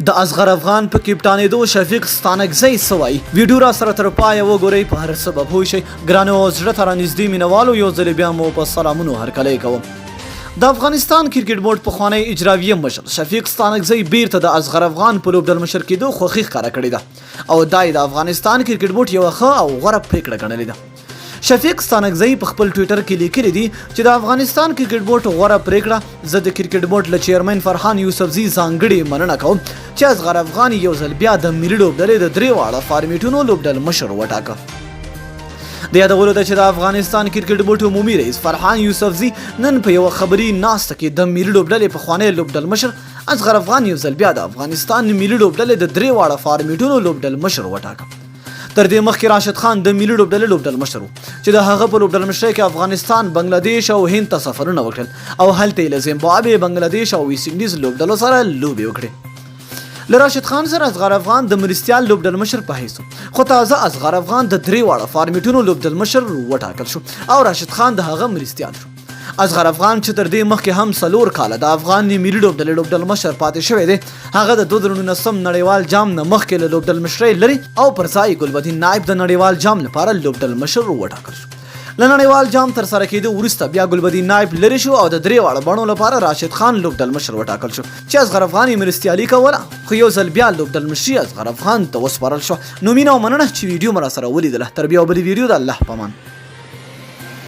د اصغر افغان په کپټانېدو شفیق ستانکزى سوای ویډیو را سره تر پای وګورئ په هر سبب هوی شي ګرانو زړه تر نږدې مینوالو یو ځل بیا مو په سلامونو هرکلی کوم د افغانستان کرکټ بورډ په خوانی اجرایي مشر شفیق ستانکزى بیرته د اصغر افغان په لوبډل مشر کېدو خوښي ښکاره کړې ده او دای د افغانستان کرکټ بورډ یو ښه او غوره پریکړه ګڼلې ده شفیق ستانکزى په خپل ټوئیټر کې لیکلي دي چې د افغانستان کرکټ بورډ غوره پریکړه زه د کرکټ بورډ له چیرمن فرحان یوسفزي ځانګړې مننه کوم چې اصغر افغان یو ځل بیا د ملي لوبډلې د درې واړه فارمیټونو لوبډل مشر وټاکه د یادولو ده چې د افغانستان کرکټ بورډ عمومي رئیس فرحان یوسفزي نن په یو خبري ناسته کې د ملي لوبډلې په خوانی لوبډل مشر اصغر افغان یو ځل بیا د افغانستان ملي لوبډلې د درې واړه فارمیټونو لوبډل مشر وټاکه تر دې مخکې راشد خان د ملي لوبډلې لوبډل مشر چې د هغه په لوبډل مشرۍ کې افغانستان بنگلاديش او هند ته سفرونه وکړل او هلته یې له زیمبابوې بنگلاديش او ویسټ انډیز لوبډلو سره لوبې وکړې له راشد خان سره اصغر افغان د مرستیال لوبډل مشر په حیث خو تازه اصغر افغان د درې واړه فارمیټونو لوبډل مشر وټاکل شو او راشد خان د هغه مرستیال شو اصغر افغان چې تر دې مخکې هم 4 کاله د افغان ملي لوبډلې لوبډل مشر پاتې شوی دی هغه د 2019 نړیوال جام نه مخکې له لوبډل مشرۍ لري او پر ځای ګلبدین نایب د نړیوال جام لپاره لوبډل مشر وټاکل شو له نړیوال جام تر سره کېدو وروسته بیا ګلبدین نایب لري شو او د درې واړه بڼو لپاره راشد خان لوبډل مشر وټاکل شو چې اصغر افغان یې مرستیالي کوله خو یو ځل بیا لوبډل مشري اصغر افغان ته وسپارل شو نو مینه او مننه چې ویډیو مو را سره ولیدله تر بیا بلې ویډیو د الله په امان